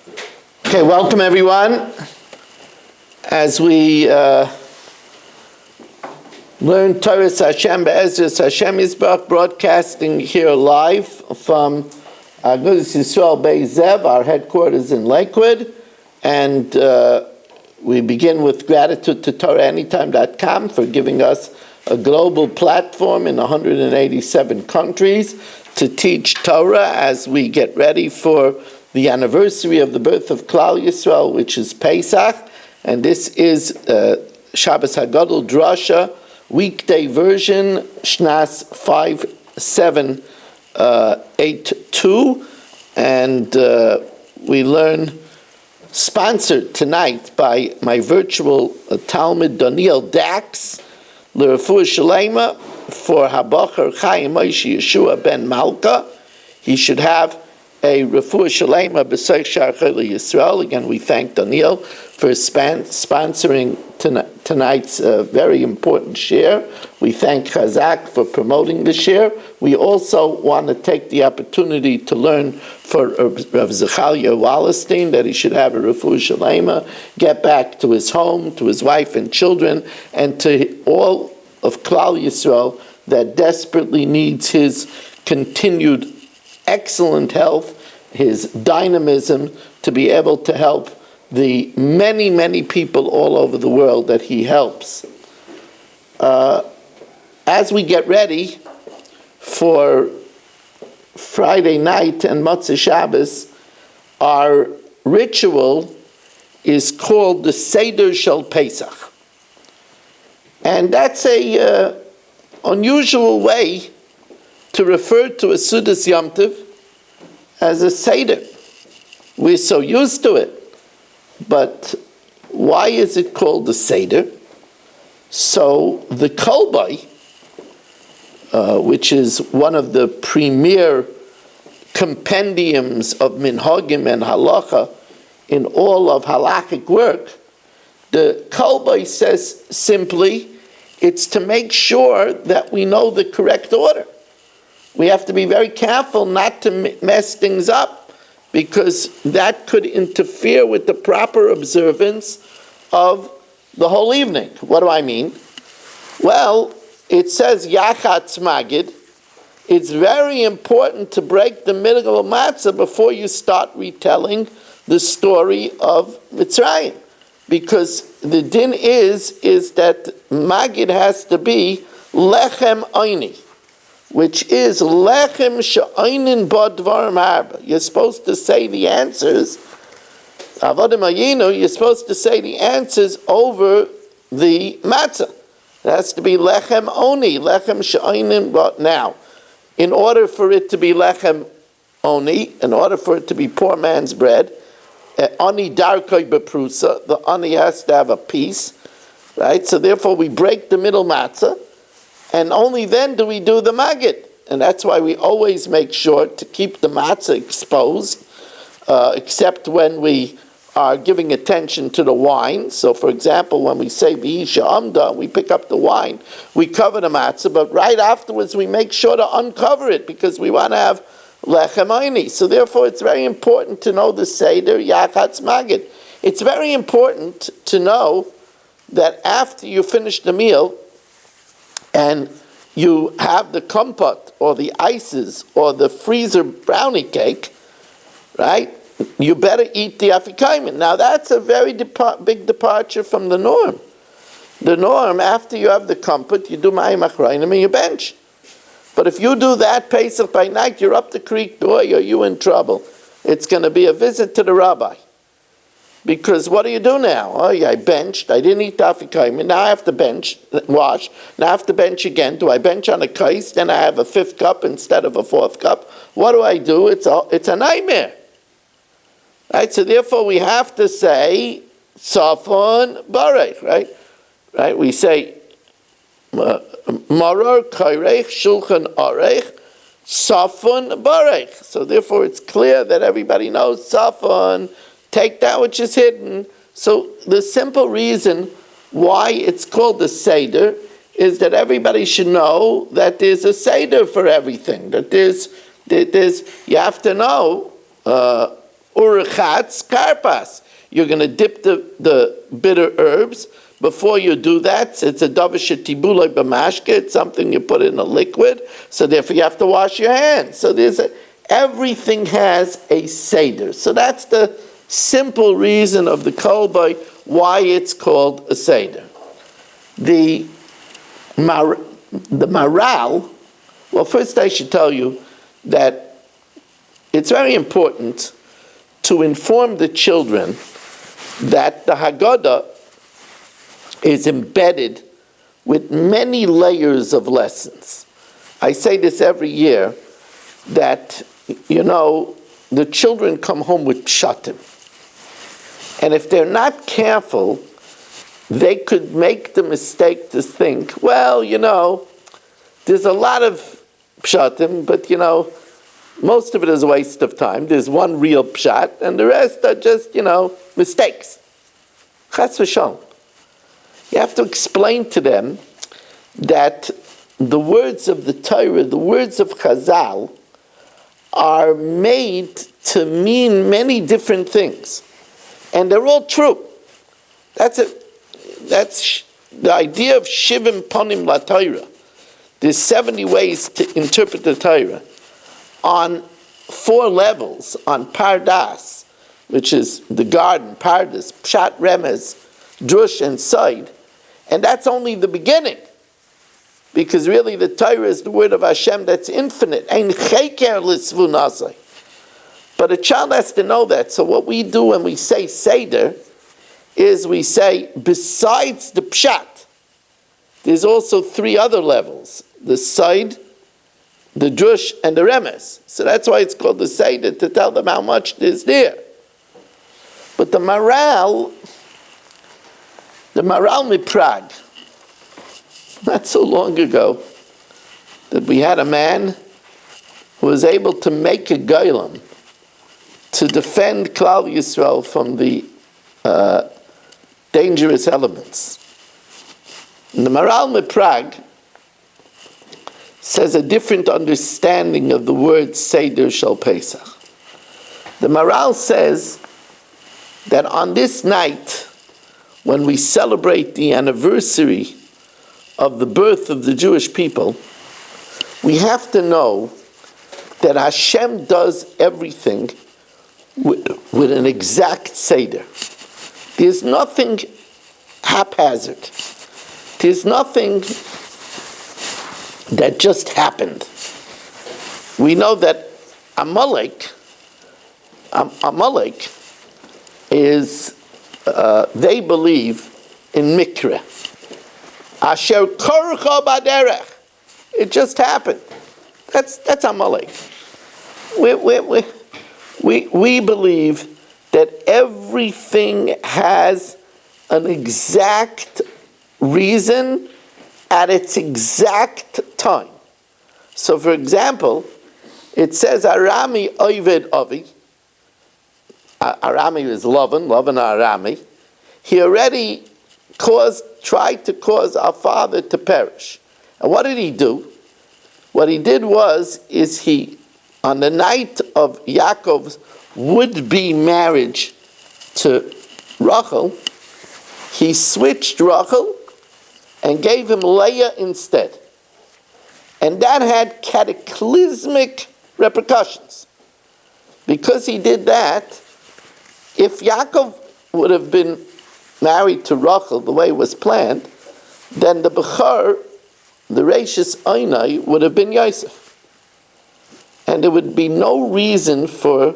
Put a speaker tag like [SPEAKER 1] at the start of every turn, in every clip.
[SPEAKER 1] Okay, welcome everyone. As we learn Torah Hashem Be'ezras Hashem Yisbach, broadcasting here live from Hagadol Yisrael Beis Zev, our headquarters in Lakewood, and we begin with gratitude to TorahAnytime.com for giving us a global platform in 187 countries to teach Torah as we get ready for the anniversary of the birth of Klal Yisrael, which is Pesach, and this is Shabbos Hagadol Drosha, weekday version, Shnas 5782, and we learn, sponsored tonight by my virtual Talmud Daniel Dax, L'Refuah Shalema, for Habacher Chaim Moshe Yeshua ben Malka. He should have a Refuah Shalema B'Seich Shar Chayil Yisrael. Again, we thank Daniel for sponsoring tonight's very important share. We thank Chazak for promoting the share. We also want to take the opportunity to learn for Rav Zechalia Wallerstein that he should have a Refuah Shalema, get back to his home, to his wife and children, and to all of Klal Yisrael that desperately needs his continued excellent health, his dynamism, to be able to help the many, many people all over the world that he helps. As we get ready for Friday night and Motzei Shabbos, our ritual is called the Seder Shel Pesach. And that's a unusual way to refer to a Sudas Yom Tov as a Seder. We're so used to it. But why is it called a Seder? So the Kolbai, which is one of the premier compendiums of Minhagim and Halacha in all of halachic work, the Kolbai says simply, it's to make sure that we know the correct order. We have to be very careful not to mess things up, because that could interfere with the proper observance of the whole evening. What do I mean? Well, it says Yachatz Magid. It's very important to break the middle of matzah before you start retelling the story of Mitzrayim. Because the din is that Magid has to be Lechem Oini, which is Lechem She'oinin Bodvarim Harba. You're supposed to say the answers, Avodim Hayinu, you're supposed to say the answers over the matzah. It has to be Lechem Oni, Lechem She'oinin Bod. Now, in order for it to be Lechem Oni, in order for it to be poor man's bread, Ani darkoi beprusa, the ani has to have a piece, right? So therefore we break the middle matzah, and only then do we do the magid. And that's why we always make sure to keep the matzah exposed, except when we are giving attention to the wine. So for example, when we say V'isha Amda, we pick up the wine, we cover the matzah, but right afterwards we make sure to uncover it, because we want to have Lechem Oini. So therefore it's very important to know the Seder Yachatz Magid. It's very important to know that after you finish the meal and you have the kompot or the ices or the freezer brownie cake, right, you better eat the afikaimin. Now that's a very big departure from the norm. The norm, after you have the kompot, you do ma'im achrayim and you bench. But if you do that Pesach by night, you're up the creek, boy, are you in trouble. It's going to be a visit to the rabbi. Because what do you do now? Oh, yeah, I benched. I didn't eat afikaimin. Now I have to bench, wash. Now I have to bench again. Do I bench on a kais? Then I have a 5th cup instead of a 4th cup. What do I do? It's a nightmare. Right? So therefore we have to say, Safon Barech, right? Right? We say, Maror Kairech Shulchan Arech Safon Barech. So therefore it's clear that everybody knows Safon, take that which is hidden. So the simple reason why it's called the Seder is that everybody should know that there's a Seder for everything. That there's you have to know Ur Birchatz karpas. You're going to dip the bitter herbs. Before you do that, it's a davar shetibuloi b'mashke. It's something you put in a liquid. So therefore, you have to wash your hands. So everything has a seder. So that's the simple reason of the kolboi why it's called a seder. The maral. Well, first I should tell you that it's very important to inform the children that the Haggadah is embedded with many layers of lessons. I say this every year, that, the children come home with pshatim. And if they're not careful, they could make the mistake to think, well, there's a lot of pshatim, but, most of it is a waste of time. There's one real pshat, and the rest are just, mistakes. Chas v'shalom. You have to explain to them that the words of the Torah, the words of Chazal, are made to mean many different things. And they're all true. That's the idea of Shivim Ponim La Torah. There's 70 ways to interpret the Torah. On 4 levels, on Pardas, which is the garden, Pardas, Pshat, Remez, Drosha, and Side. And that's only the beginning. Because really the Torah is the word of Hashem that's infinite. Ein cheker l'svu nasai. But a child has to know that. So what we do when we say Seder is we say, besides the Pshat, there's also 3 other levels. The Side, the Drush, and the Remez. So that's why it's called the Seder, to tell them how much is there. But the Maral Miprag, not so long ago, that we had a man who was able to make a Golem to defend Klal Yisrael from the dangerous elements. And the Maral Miprag says a different understanding of the word Seder Shel Pesach. The Maral says that on this night, when we celebrate the anniversary of the birth of the Jewish people, we have to know that Hashem does everything with an exact Seder. There's nothing haphazard. There's nothing that just happened. We know that Amalek is, they believe in Mikra. Asher korcha baderech. It just happened. That's Amalek. We believe that everything has an exact reason at its exact time. So, for example, it says Arami Oived Avi. Arami is Lavan Arami. He already tried to cause our father to perish. And what did he do? What he did is he, on the night of Yaakov's would-be marriage to Rachel, he switched Rachel and gave him Leah instead. And that had cataclysmic repercussions. Because he did that, if Yaakov would have been married to Rachel the way it was planned, then the Bechor, the Reishis Einai, would have been Yosef. And there would be no reason for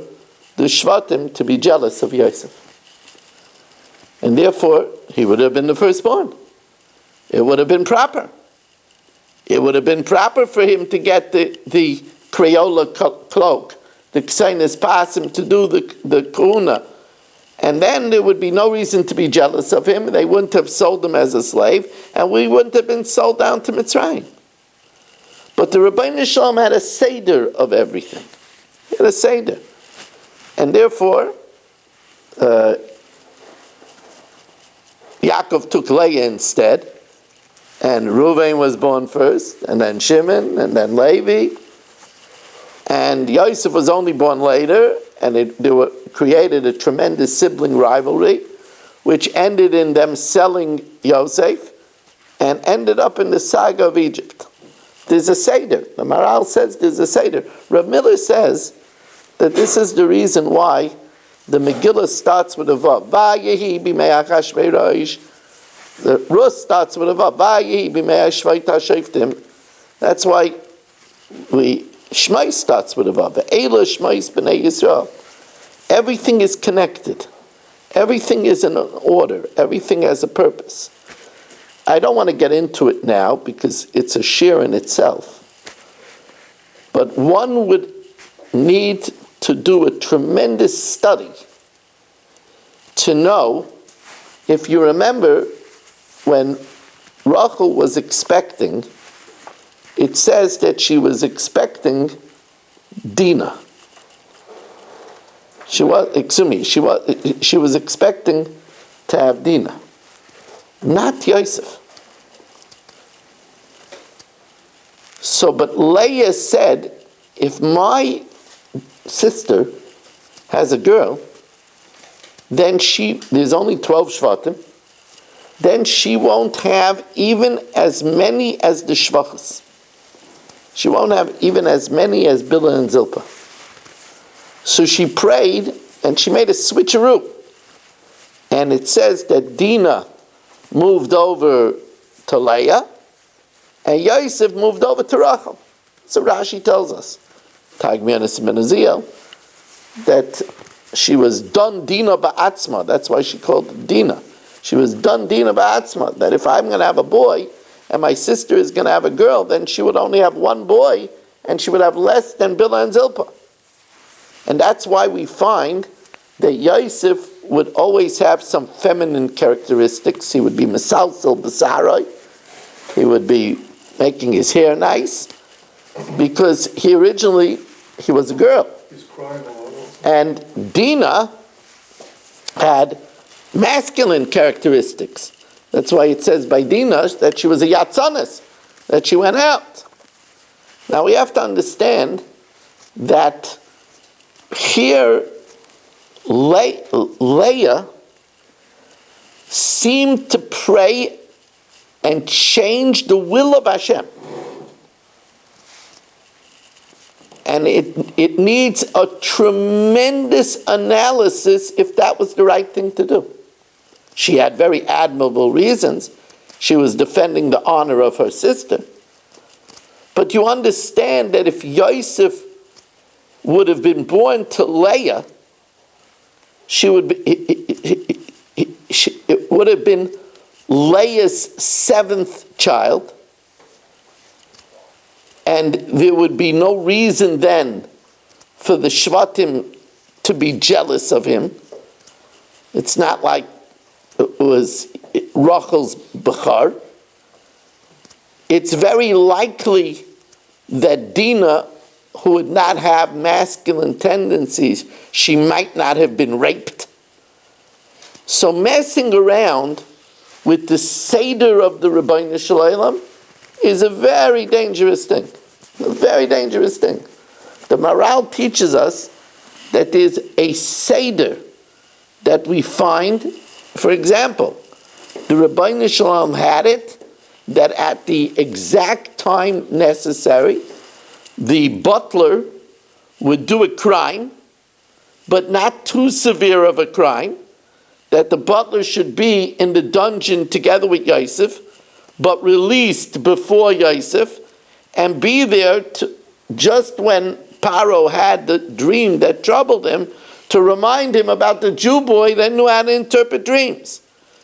[SPEAKER 1] the Shvatim to be jealous of Yosef. And therefore, he would have been the firstborn. It would have been proper. It would have been proper for him to get the Crayola cloak, the Ksainis Pasim, to do the Kahuna. And then there would be no reason to be jealous of him. They wouldn't have sold him as a slave, and we wouldn't have been sold down to Mitzrayim. But the Rebbeinu Shalom had a seder of everything. He had a seder. And therefore, Yaakov took Leah instead, and Reuven was born first, and then Shimon, and then Levi, and Yosef was only born later, and there were created a tremendous sibling rivalry, which ended in them selling Yosef and ended up in the saga of Egypt. There's a Seder. The Maral says there's a Seder. Rav Miller says that this is the reason why the Megillah starts with a Vav. Vayehi b'mei Achashverosh. The Rus starts with a Vav. Vayehi b'mei Shvaita Shoftim. That's why Shmai starts with a Vav. Eila Shmais b'nei Yisrael. Everything is connected. Everything is in an order. Everything has a purpose. I don't want to get into it now because it's a shir in itself. But one would need to do a tremendous study to know, if you remember, when Rachel was expecting, it says that she was expecting Dinah. She was expecting to have Dinah, not Yosef. So, but Leah said, if my sister has a girl, then there's only 12 Shvatim, then she won't have even as many as the Shvachas. She won't have even as many as Bilhah and Zilpah. So she prayed, and she made a switcheroo. And it says that Dinah moved over to Leah, and Yosef moved over to Rachel. So Rashi tells us, Tagmianis ben Aziel, that she was done Dinah ba'atzma. That's why she called it Dinah. She was done Dinah ba'atzma, that if I'm going to have a boy, and my sister is going to have a girl, then she would only have one boy, and she would have less than Bilhah and Zilpah. And that's why we find that Yosef would always have some feminine characteristics. He would be mesalsel b'sarai. He would be making his hair nice, because he was a girl.
[SPEAKER 2] He's crying a lot.
[SPEAKER 1] And Dinah had masculine characteristics. That's why it says by Dinah that she was a yatzanis, that she went out. Now we have to understand that here Leah seemed to pray and change the will of Hashem. And it needs a tremendous analysis if that was the right thing to do. She had very admirable reasons. She was defending the honor of her sister. But you understand that if Yosef would have been born to Leah, it would have been Leah's seventh child, and there would be no reason then for the Shvatim to be jealous of him. It's not like it was Rachel's Bechar. It's very likely that Dinah, who would not have masculine tendencies, she might not have been raped. So messing around with the Seder of the Rebbeinu Shalom is a very dangerous thing. A very dangerous thing. The Maral teaches us that there's a Seder that we find. For example, the Rebbeinu Shalom had it that at the exact time necessary, the butler would do a crime, but not too severe of a crime, that the butler should be in the dungeon together with Yosef, but released before Yosef, and be there just when Paro had the dream that troubled him, to remind him about the Jew boy that knew how to interpret dreams.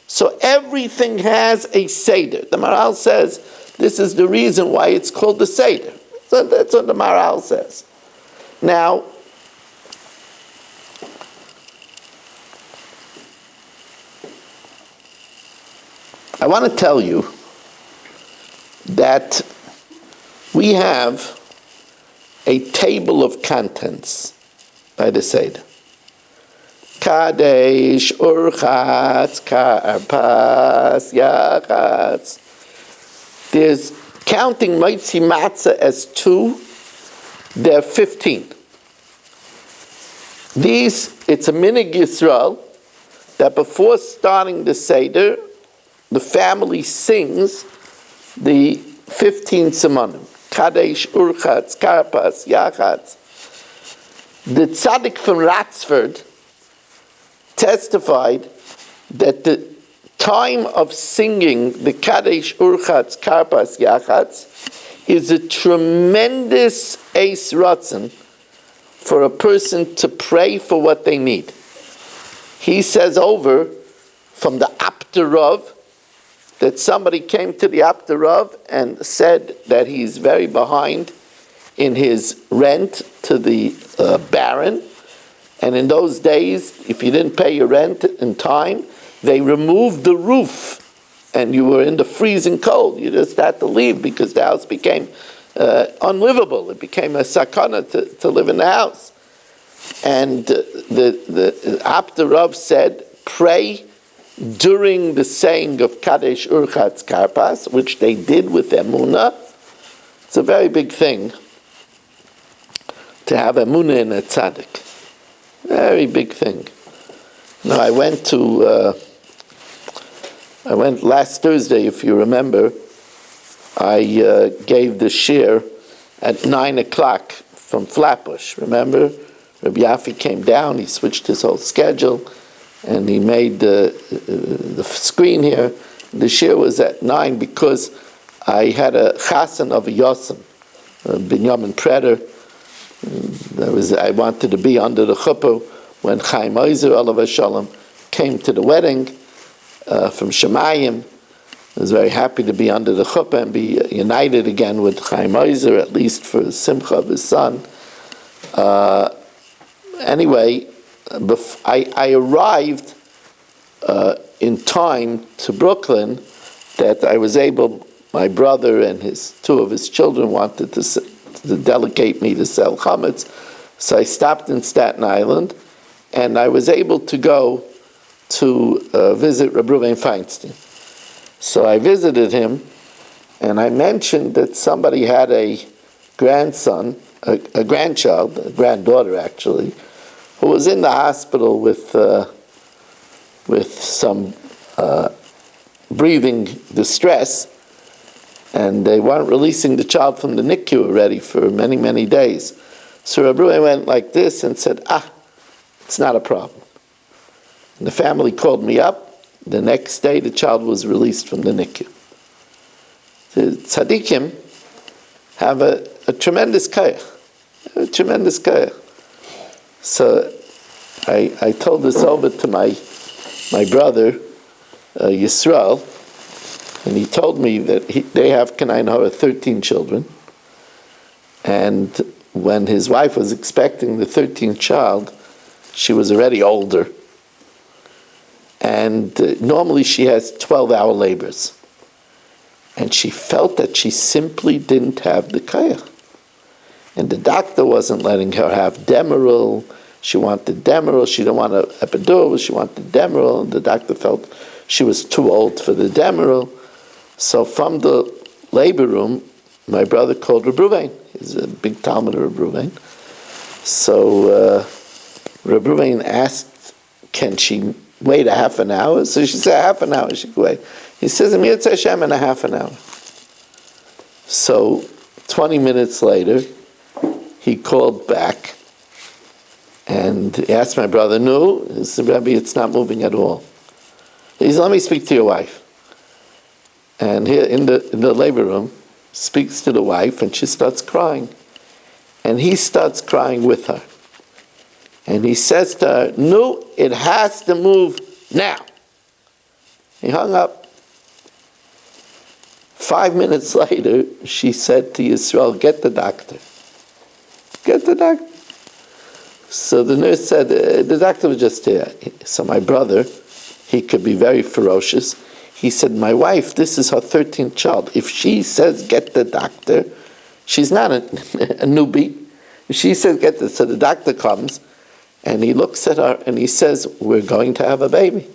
[SPEAKER 1] So everything has a Seder. The Maral says this is the reason why it's called the Seder. So that's what the Maral says. Now, I want to tell you that we have a table of contents by the Seder. Kadesh, Urchatz, Karpas, Yachatz. There's counting Moitzi Matzah as 2, there are 15. It's a minig Yisrael that before starting the Seder, the family sings the 15 Simanim. Kadesh, Urchatz, Karpas, Yachatz. The tzaddik from Ratzford testified that the time of singing the Kadesh, Urchatz, Karpas, Yachatz is a tremendous eis ratzon for a person to pray for what they need. He says over from the Apterov that somebody came to the Apterov and said that he's very behind in his rent to the baron. And in those days, if you didn't pay your rent in time, they removed the roof and you were in the freezing cold. You just had to leave because the house became unlivable. It became a sakana to live in the house. And the Apterov said, pray during the saying of Kadesh Urchatz Karpas, which they did with Emunah. It's a very big thing to have Emunah in a tzaddik. Very big thing. Now I went last Thursday, if you remember. I gave the shir at 9 o'clock from Flatbush. Remember? Rabbi Yafi came down, he switched his whole schedule, and he made the screen here. The shir was at 9 because I had a chasen of a Yosem, Binyamin Preder. I wanted to be under the chuppah when Chaim Oizer, Olav Shalom, came to the wedding from Shemayim. I was very happy to be under the chuppah and be united again with Chaim Oizer, at least for the simcha of his son. Anyway, I arrived in time to Brooklyn that I was able, my brother and two of his children wanted to delegate me to sell chametz. So I stopped in Staten Island, and I was able to go to visit Reb Ruven Feinstein. So I visited him, and I mentioned that somebody had a grandson, a grandchild, a granddaughter actually, who was in the hospital with some breathing distress, and they weren't releasing the child from the NICU already for many, many days. So Reb Ruven went like this and said, it's not a problem. And the family called me up. The next day, the child was released from the NICU. The tzaddikim have a tremendous kayach, So I told this over to my brother, Yisrael, and he told me that they have Kanayin Hora 13 children, and when his wife was expecting the 13th child, she was already older, and normally she has 12-hour labors, and she felt that she simply didn't have the kayach, and the doctor wasn't letting her have Demerol. She wanted Demerol. She didn't want an epidural. She wanted Demerol, and the doctor felt she was too old for the Demerol. So from the labor room, my brother called Reb Ruven. He's a big Talmud of Reb Ruven. So Reb Ruven asked, can she wait a half an hour? So she said, half an hour she could wait. He says, Amir Hashem, in a half an hour. So 20 minutes later, he called back and he asked my brother, no, he said, Rabbi, it's not moving at all. He said, let me speak to your wife. And here in the labor room, speaks to the wife, and she starts crying. And he starts crying with her. And he says to her, no, it has to move now. He hung up. 5 minutes later, she said to Yisrael, get the doctor. Get the doctor. So the nurse said, the doctor was just here. So my brother, he could be very ferocious. He said, my wife, this is her 13th child. If she says, get the doctor, she's not a newbie. If she says, get the, so the doctor comes, and he looks at her, and he says, we're going to have a baby.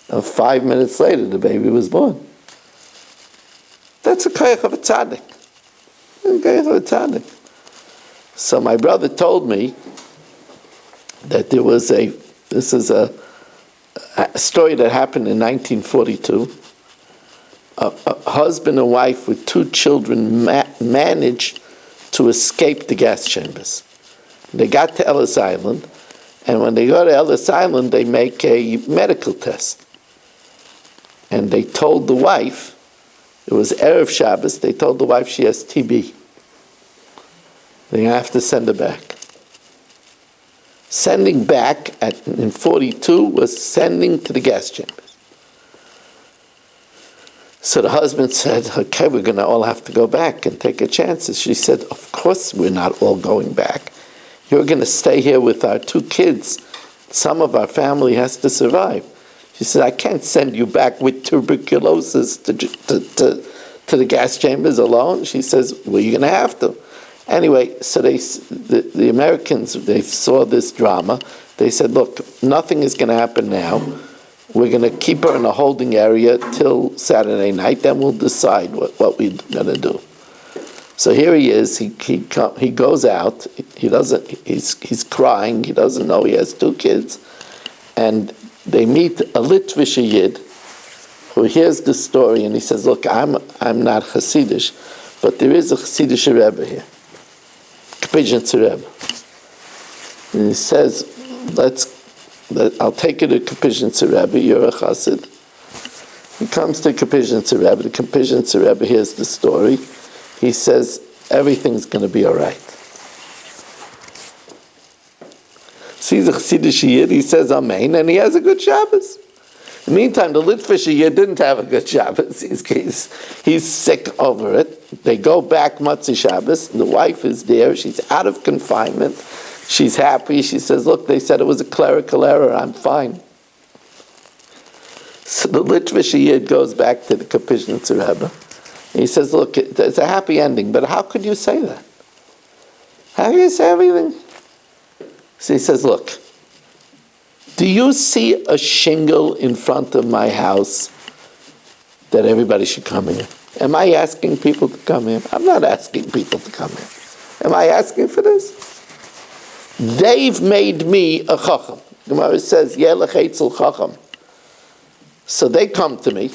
[SPEAKER 1] And 5 minutes later, the baby was born. That's a koyach of a tzaddik. A koyach of a tzaddik. So my brother told me that this is a story that happened in 1942. A husband and wife with two children managed to escape the gas chambers. They got to Ellis Island, and when they go to Ellis Island, they make a medical test. And they told the wife, it was Erev Shabbos, they told the wife she has TB. They have to send her back. Sending back in 42 was sending to the gas chambers. So the husband said, okay, we're going to all have to go back and take a chance. She said, of course we're not all going back. You're going to stay here with our two kids. Some of our family has to survive. She said, I can't send you back with tuberculosis to the gas chambers alone. She says, well, you're going to have to. Anyway, so the Americans, they saw this drama. They said, look, nothing is going to happen now. We're going to keep her in a holding area till Saturday night, then we'll decide what we're going to do. So here he is, he goes out, he's crying, he doesn't know he has two kids, and they meet a Litvish Yid who hears the story, and he says, look, I'm not Hasidish, but there is a Hasidish Rebbe here, Kapizhnitzer Rebbe. And he says, I'll take you to Kapizhnitzer Rebbe, you're a Chassid. He comes to Kapizhnitzer Rebbe, the Kapizhnitzer Rebbe hears the story, he says, everything's going to be all right. Sees a Chassidish Yid, he says Amen, and he has a good Shabbos. In the meantime, the Litvish Yid didn't have a good Shabbos. He's sick over it. They go back Motzei Shabbos, the wife is there, she's out of confinement, she's happy, she says, look, they said it was a clerical error, I'm fine. So the Litvish Yid goes back to the Kapizhnitzer Rebbe. He says, look, it's a happy ending, but how could you say that? How can you say everything? So he says, look, do you see a shingle in front of my house that everybody should come here? Am I asking people to come here? I'm not asking people to come here. Am I asking for this? They've made me a chacham. The Gemara says, Yelech Eitzel chacham. So they come to me.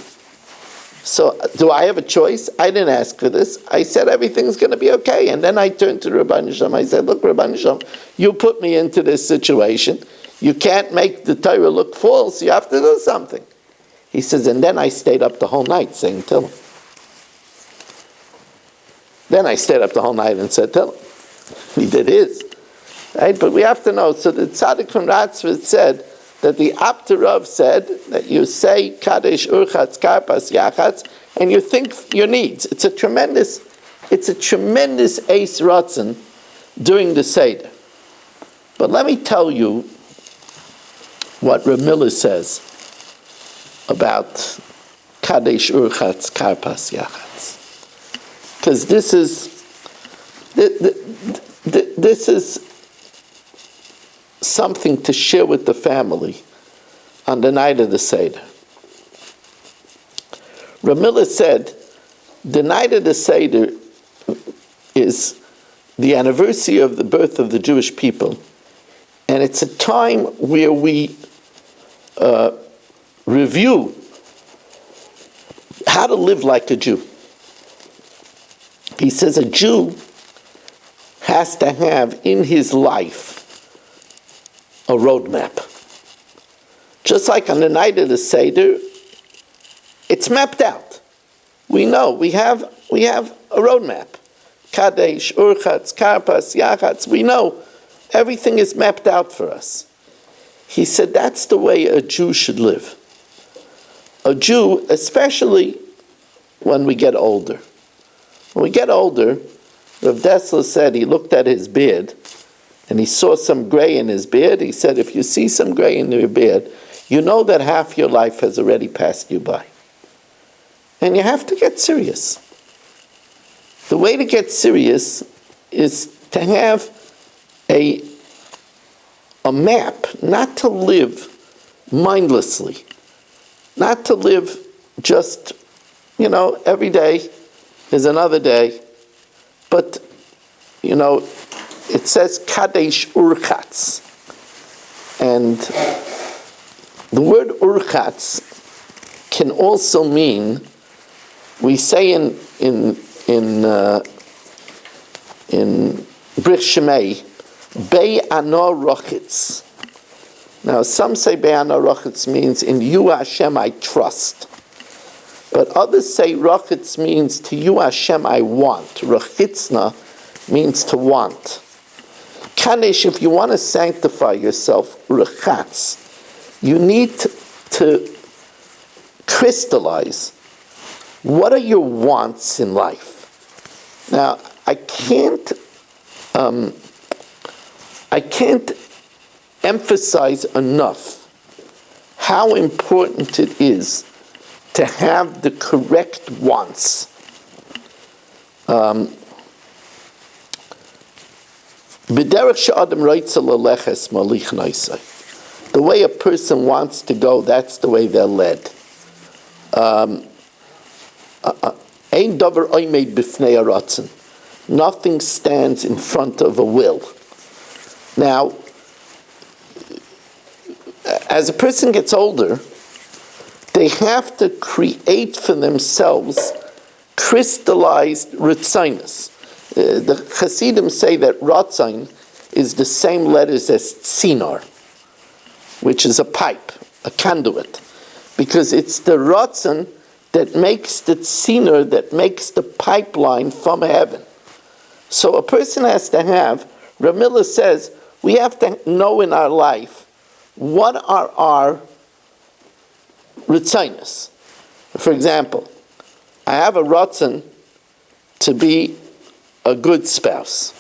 [SPEAKER 1] So do I have a choice? I didn't ask for this. I said everything's going to be okay. And then I turned to Rabban Shem. I said, look, Rabban Shem, you put me into this situation. You can't make the Torah look false. You have to do something. He says, and then I stayed up the whole night saying Tehillim. Then I stayed up the whole night and said Tehillim. He did his. Right? But we have to know. So the Tzaddik from Ratzford said that the Apterav said that you say Kadesh Urchatz Karpas Yachatz and you think your needs. It's a tremendous Eis Ratzon during the Seder. But let me tell you what Reb Miller says about Kadesh Urchatz Karpas Yachatz. Because this is something to share with the family on the night of the Seder. Reb Miller said, the night of the Seder is the anniversary of the birth of the Jewish people, and it's a time where we review how to live like a Jew. He says a Jew has to have in his life a roadmap. Just like on the night of the Seder, it's mapped out. We know, we have a roadmap. Kadesh, Urchatz, Karpas, Yachatz, we know everything is mapped out for us. He said that's the way a Jew should live. A Jew, especially when we get older. When we get older, Rav Dessler said he looked at his beard and he saw some gray in his beard. He said, if you see some gray in your beard, you know that half your life has already passed you by. And you have to get serious. The way to get serious is to have a map, not to live mindlessly, not to live just, every day is another day, but, it says Kadesh Urchatz. And the word urchatz can also mean, we say in Brich Shemei, Bei Ano Rochitz. Now, some say Bei Ano Rochitz means in you, Hashem, I trust. But others say Rochitz means to you, Hashem, I want. Rochitzna means to want. Kanesh, if you want to sanctify yourself, Rechatz, you need to crystallize what are your wants in life. Now, I can't emphasize enough how important it is to have the correct wants. The way a person wants to go, that's the way they're led. Nothing stands in front of a will. Now, as a person gets older, they have to create for themselves crystallized ritzinus. The Hasidim say that ratzin is the same letters as tzinar, which is a pipe, a conduit, because it's the ratzin that makes the tzinar, that makes the pipeline from heaven. So a person has to have, Ramila says, we have to know in our life what are our ritzinus. For example, I have a ratzin to be a good spouse.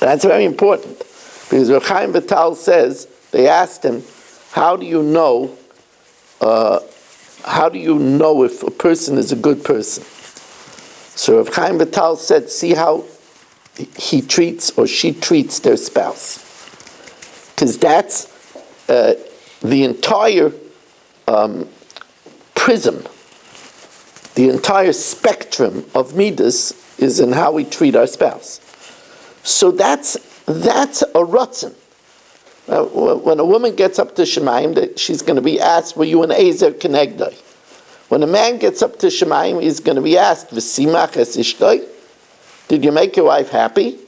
[SPEAKER 1] That's very important, because Rav Chaim Vital says, they asked him, how do you know if a person is a good person? So Rav Chaim Vital said, see how he treats or she treats their spouse. Because that's the entire prism, the entire spectrum of midas is in how we treat our spouse. So that's a rutzin. When a woman gets up to Shemayim, she's going to be asked, were you an Ezer Kenegdai? When a man gets up to Shemayim, he's going to be asked, V'simach es ishtoi? Did you make your wife happy?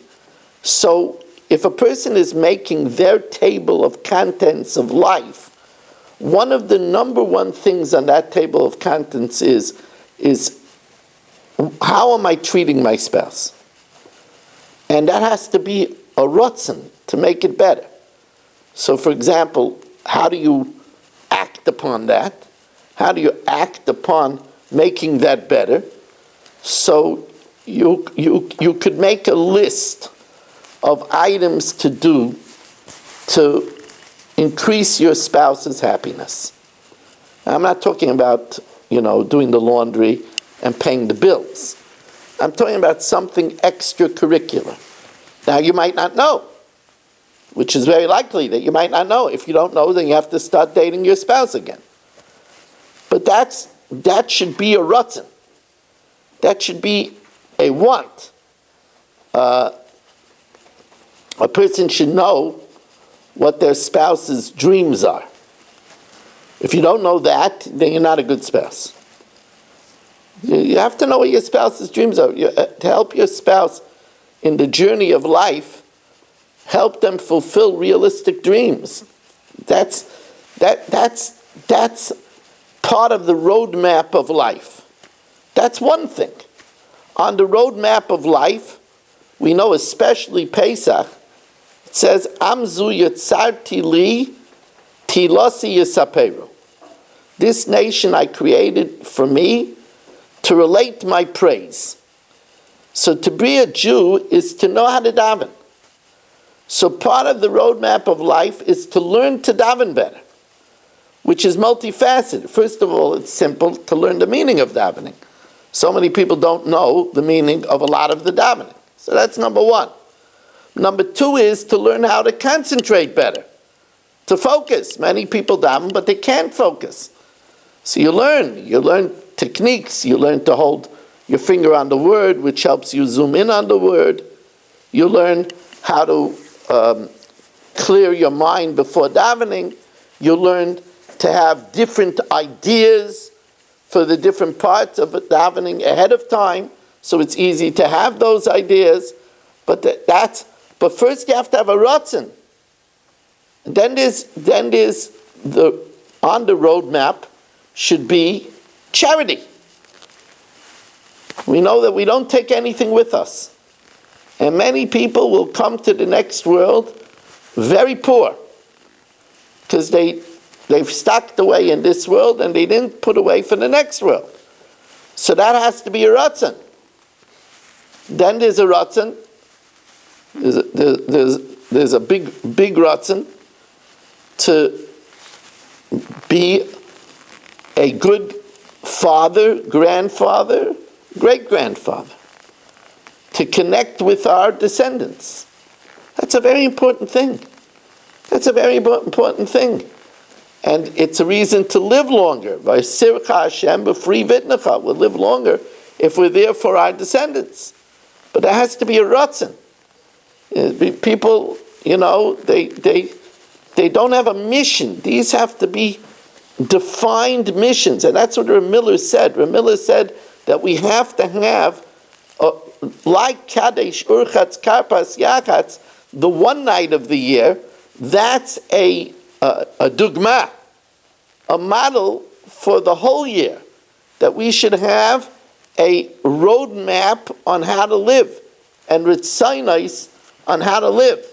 [SPEAKER 1] So if a person is making their table of contents of life, one of the number one things on that table of contents is how am I treating my spouse? And that has to be a rutzin to make it better. So for example, how do you act upon that? How do you act upon making that better? So you could make a list of items to do to increase your spouse's happiness. I'm not talking about, doing the laundry and paying the bills. I'm talking about something extracurricular. Now you might not know, which is very likely that you might not know. If you don't know, then you have to start dating your spouse again. But that should be a rutzin. That should be a want. A person should know what their spouse's dreams are. If you don't know that, then you're not a good spouse. You have to know what your spouse's dreams are. To help your spouse in the journey of life, help them fulfill realistic dreams. That's part of the roadmap of life. That's one thing. On the roadmap of life, we know especially Pesach, it says, Amzu Yetzarti Li Tilasi Yisaperu. This nation I created for me to relate my praise. So to be a Jew is to know how to daven. So part of the roadmap of life is to learn to daven better, which is multifaceted. First of all, it's simple to learn the meaning of davening. So many people don't know the meaning of a lot of the davening. So that's number one. Number two is to learn how to concentrate better, to focus. Many people daven, but they can't focus. So you learn techniques. You learn to hold your finger on the word, which helps you zoom in on the word. You learn how to clear your mind before davening. You learn to have different ideas for the different parts of davening ahead of time, so it's easy to have those ideas. But but first you have to have a ratzon. And then there's the on the roadmap should be charity. We know that we don't take anything with us, and many people will come to the next world very poor because they've stocked away in this world and they didn't put away for the next world. So that has to be a ratzon. Then there's a ratzon. There's a big ratzon to be a good father, grandfather, great-grandfather, to connect with our descendants. That's a very important thing. That's a very important thing. And it's a reason to live longer. We'll live longer if we're there for our descendants. But there has to be a ratzon. People, they don't have a mission. These have to be defined missions. And that's what Ramiller said. Ramiller said that we have to have, like Kadesh, Urchatz, Karpas, Yachatz, the one night of the year, that's a dugma, a model for the whole year, that we should have a roadmap on how to live, and ritzaynos on how to live.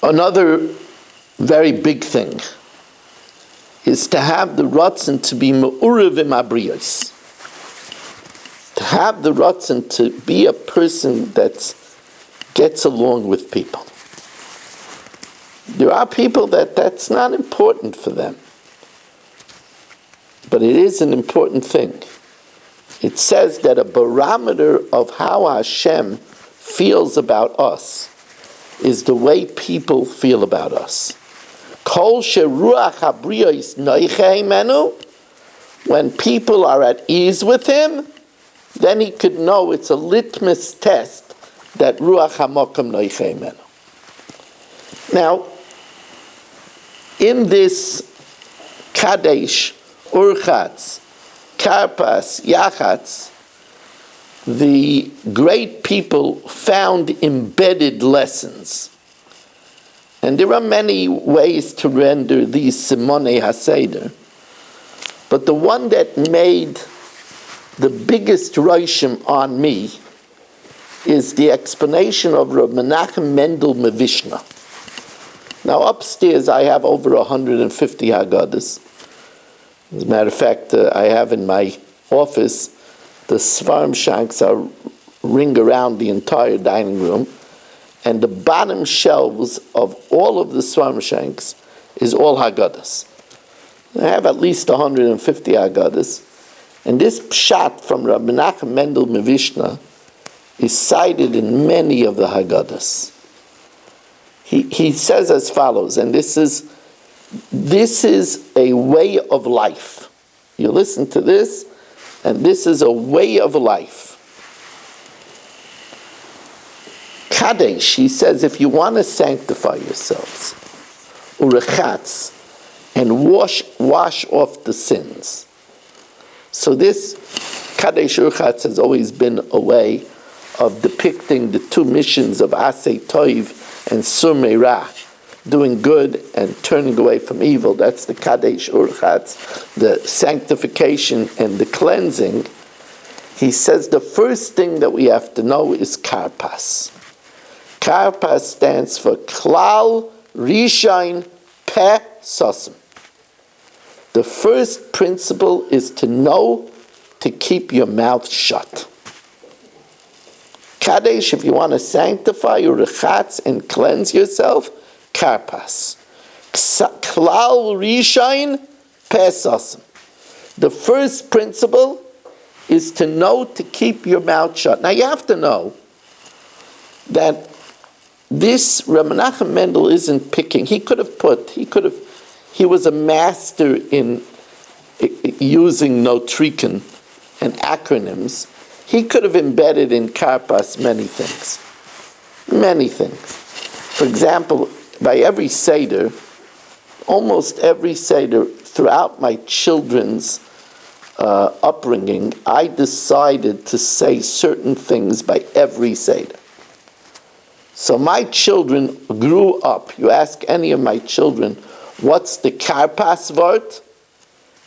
[SPEAKER 1] Another very big thing is to have the ratzon to be me'urev im abriyos. To have the ratzon to be a person that gets along with people. There are people that's not important for them. But it is an important thing. It says that a barometer of how Hashem feels about us is the way people feel about us. Kol sheruach habriyos noiche himenu, when people are at ease with him, then he could know it's a litmus test that ruach hamokum noiche himenu. Now, in this Kadesh, Urchatz, Karpas, Yachatz, the great people found embedded lessons. And there are many ways to render these Simonei HaSeder. But the one that made the biggest roshim on me is the explanation of Reb Menachem Mendel Mevishna. Now upstairs I have over 150 Haggadahs. As a matter of fact, I have in my office, the Svarim shanks are ring around the entire dining room, and the bottom shelves of all of the Svarim shanks is all Haggadahs. I have at least 150 Haggadahs, and this pshat from Rabbi Menachem Mendel Mevishna is cited in many of the Haggadahs. He says as follows, and this is a way of life. You listen to this, and this is a way of life. Kadesh, he says, if you want to sanctify yourselves, urechatz, and wash off the sins. So this Kadesh Urchatz has always been a way of depicting the two missions of Aseh Toiv and Sur Meirah, doing good and turning away from evil. That's the Kadesh Urchatz, the sanctification and the cleansing. He says the first thing that we have to know is Karpas. Karpas stands for Klal Rishain Peh Sosim. The first principle is to know to keep your mouth shut. Kadesh, if you want to sanctify your rechatz and cleanse yourself, Karpas. Klal Rishain Peh Sosim. The first principle is to know to keep your mouth shut. Now you have to know that this Reb Menachem Mendel isn't picking. He could have He was a master in using notrican and acronyms. He could have embedded in Karpas many things. Many things. For example, by every Seder, almost every Seder throughout my children's upbringing, I decided to say certain things by every Seder. So my children grew up. You ask any of my children, what's the Karpas Vart?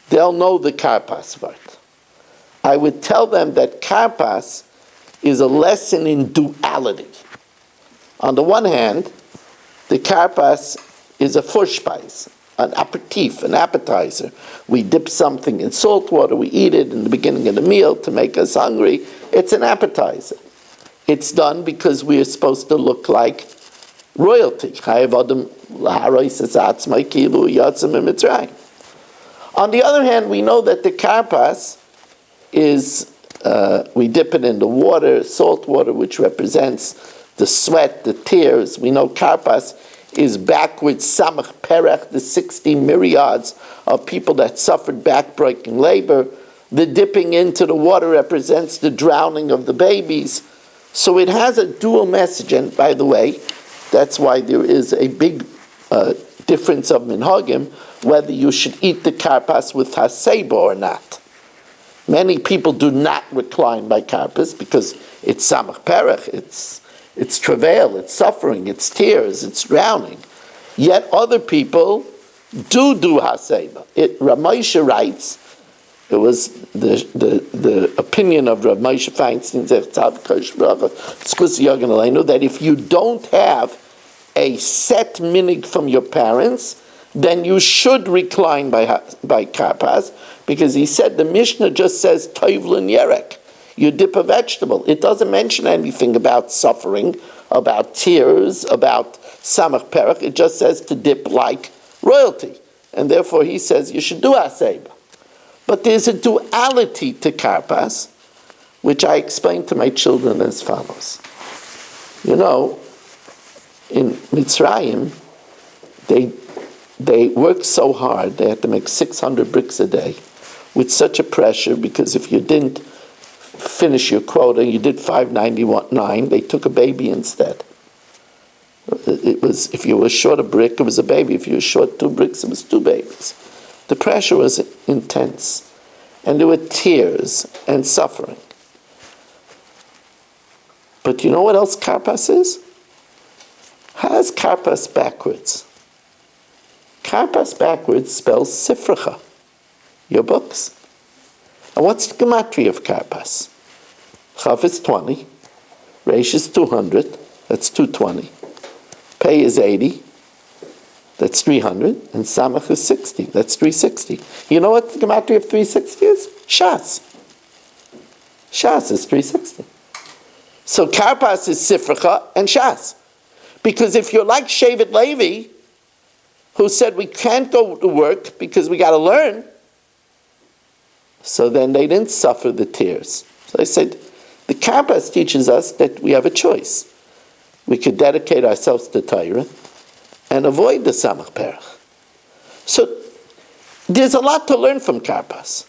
[SPEAKER 1] They'll know the Karpas Vart. I would tell them that Karpas is a lesson in duality. On the one hand, the Karpas is a Vorspeise, an aperitif, an appetizer. We dip something in salt water, we eat it in the beginning of the meal to make us hungry. It's an appetizer. It's done because we are supposed to look like royalty. On the other hand, we know that the Karpas is, we dip it in the water, salt water, which represents the sweat, the tears. We know Karpas is backwards Samach Perech, the 60 myriads of people that suffered backbreaking labor. The dipping into the water represents the drowning of the babies. So it has a dual message, and by the way, that's why there is a big difference of minhagim, whether you should eat the karpas with haseba or not. Many people do not recline by karpas because it's samach perech, it's travail, it's suffering, it's tears, it's drowning. Yet other people do haseba. Ramosha writes, it was the opinion of Rav Moshe Feinstein that if you don't have a set minig from your parents, then you should recline by karpas, because he said the Mishnah just says toivlin yerek. You dip a vegetable. It doesn't mention anything about suffering, about tears, about samach perach. It just says to dip like royalty, and therefore he says you should do aseba. But there's a duality to karpas, which I explain to my children as follows. You know, in Mitzrayim, they worked so hard, they had to make 600 bricks a day, with such a pressure, because if you didn't finish your quota, you did 599, they took a baby instead. It was, if you were short a brick, it was a baby. If you were short 2 bricks, it was 2 babies. The pressure was intense, and there were tears and suffering. But you know what else karpas is? How is karpas backwards? Karpas backwards spells sifracha, your books. And what's the gematria of karpas? Chav is 20, Reish is 200, that's 220. Pei is 80, that's 300, and Samach is 60, that's 360. You know what the gematria of 360 is? Shas. Shas is 360. So karpas is sifracha and shas. Because if you're like Shevet Levi, who said we can't go to work because we got to learn, so then they didn't suffer the tears. So I said, the karpas teaches us that we have a choice. We could dedicate ourselves to Torah and avoid the samach perach. So there's a lot to learn from karpas.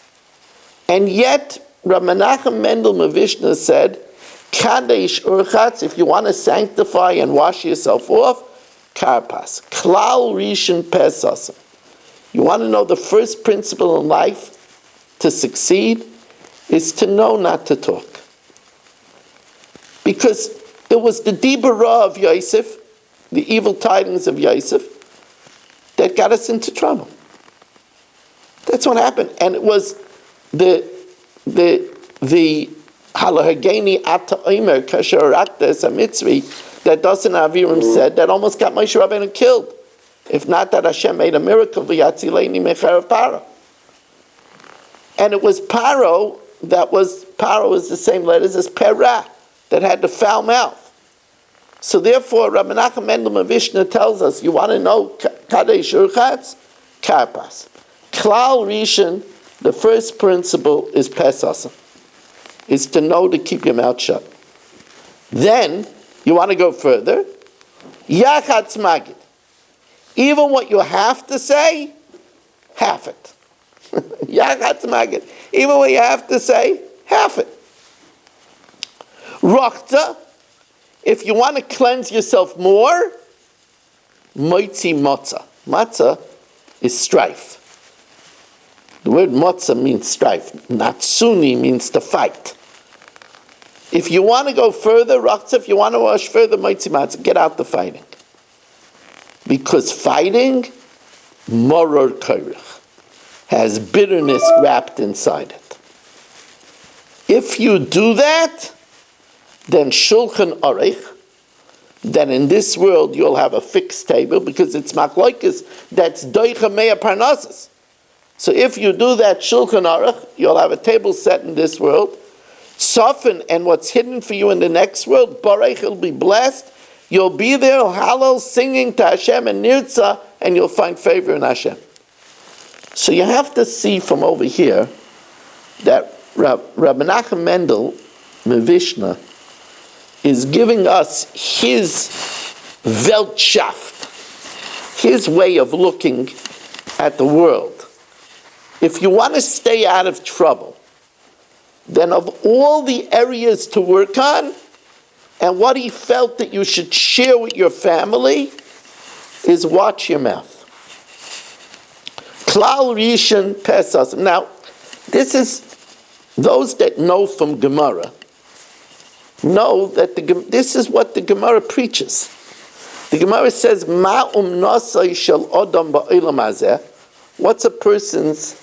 [SPEAKER 1] And yet, Rav Menachem Mendel Mavishna said, Kadesh urchatz, if you want to sanctify and wash yourself off, karpas. Klal rishon pesasim. You want to know the first principle in life to succeed is to know not to talk. Because it was the dibara of Yosef, the evil tidings of Yosef, that got us into trouble. That's what happened. And it was the halahageni ata omer kasher rakta es hamitzri that Dasan Aviram said that almost got Moshe Rabbeinu killed. If not that Hashem made a miracle, v'yatzileni mecher of Paro. And it was Paro is the same letters as Perah, that had the foul mouth. So therefore, Rabbi Menachem Mendel Mavishna tells us, you want to know Kadesh Urchatz? Karpas. Klal Rishon, the first principle is Pesasim, is to know to keep your mouth shut. Then, you want to go further? Yachatz Magid. Even what you have to say, half it. Yachatz magid. Even when you have to say, half it. Rochta, if you want to cleanse yourself more, moitzi matzah. Matzah is strife. The word matzah means strife. Natsuni means to fight. If you want to go further, Rochta, if you want to wash further, moitzi matzah, get out the fighting. Because fighting, moror koirich, has bitterness wrapped inside it. If you do that, then shulchan aruch, then in this world you'll have a fixed table because it's machloikis that's doicha mea parnassus. So if you do that shulchan aruch, you'll have a table set in this world. Soften, and what's hidden for you in the next world, barech, will be blessed. You'll be there, hallel, singing to Hashem and nirtzah, and you'll find favor in Hashem. So you have to see from over here that Rabbi Nachum Mendel, Mevishna, is giving us his Weltschaft, his way of looking at the world. If you want to stay out of trouble, then of all the areas to work on, and what he felt that you should share with your family, is watch your mouth. Klal Rishon Pesach. Now, this is, those that know from Gemara, know that this is what the Gemara preaches. The Gemara says, Ma nasai shel odam ba'olam hazeh. What's a person's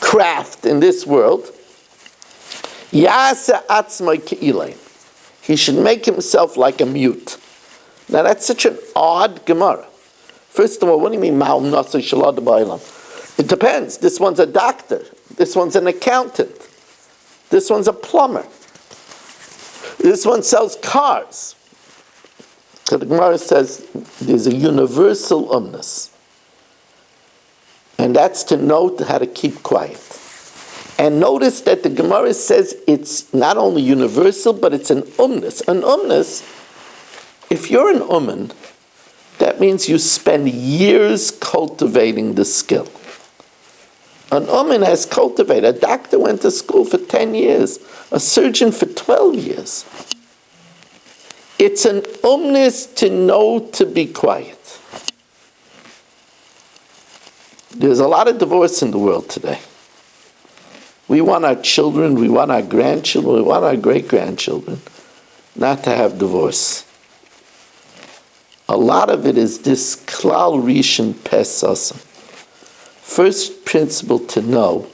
[SPEAKER 1] craft in this world? Ya'aseh atzmai ke'ilein. He should make himself like a mute. Now that's such an odd Gemara. First of all, what do you mean, Ma nasai shel odam ba'olam? It depends. This one's a doctor. This one's an accountant. This one's a plumber. This one sells cars. So the Gemara says there's a universal umnus. And that's to know how to keep quiet. And notice that the Gemara says it's not only universal, but it's an umnus. An umnus, if you're an uman, that means you spend years cultivating the skill. An uman has cultivated. A doctor went to school for 10 years. A surgeon for 12 years. It's an umnus to know to be quiet. There's a lot of divorce in the world today. We want our children, we want our grandchildren, we want our great-grandchildren not to have divorce. A lot of it is this klal rishon pesach. First principle to know,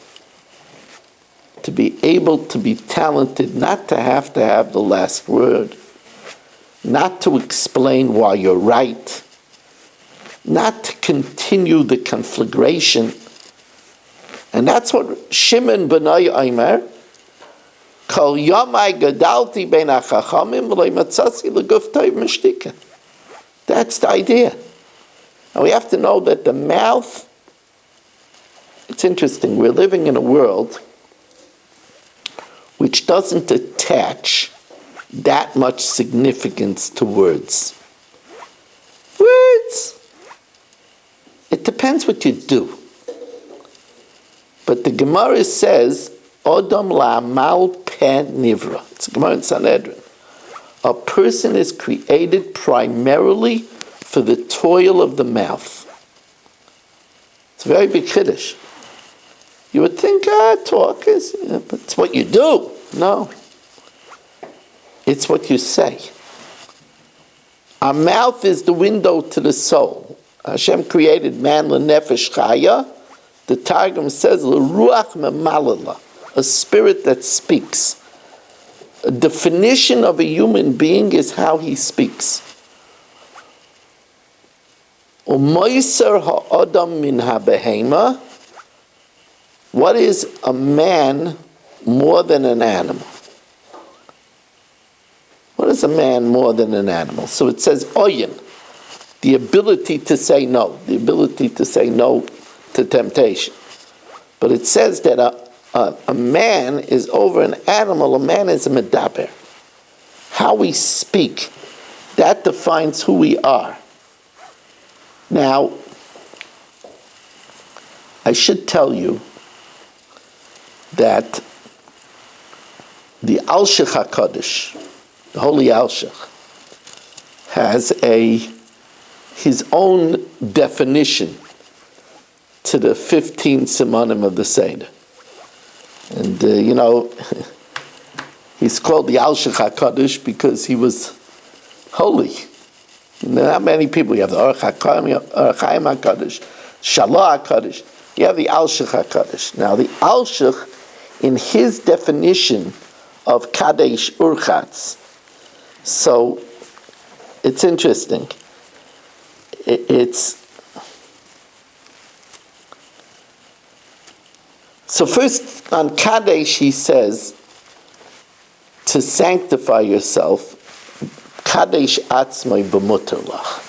[SPEAKER 1] to be able to be talented, not to have the last word, not to explain why you're right, not to continue the conflagration. And that's what Shimon B'nai Omer, Kol Yomai Gadalti Ben HaChachamim V'loi Matzasi L'Guf Tov Mishtika. That's the idea. And we have to know that the mouth, it's interesting, we're living in a world which doesn't attach that much significance to words. Words! It depends what you do. But the Gemara says, Odom la'amal peh nivra. It's a Gemara in Sanhedrin. A person is created primarily for the toil of the mouth. It's a very big chiddush. You would think, talk is, but it's what you do. No. It's what you say. Our mouth is the window to the soul. Hashem created man l'nefesh chaya. The Targum says, l'ruach memalala, a spirit that speaks. A definition of a human being is how he speaks. U'moiser ha'adam min ha'behema. What is a man more than an animal? What is a man more than an animal? So it says oyin, the ability to say no, to temptation. But it says that a man is over an animal, a man is a medaber. How we speak, that defines who we are. Now, I should tell you that the Alshich HaKadosh, the Holy Alshich, has his own definition to the 15 simanim of the Seder. And, he's called the Alshich HaKadosh because he was holy. Not many people. You have the Orach HaKaim HaKadosh, Shalah HaKadosh. You have the Alshich HaKadosh. Now, the Alshich, in his definition of Kadesh Urchatz, so it's interesting. So first, on Kadesh, he says, to sanctify yourself, Kadesh atzmai b'mutar lach.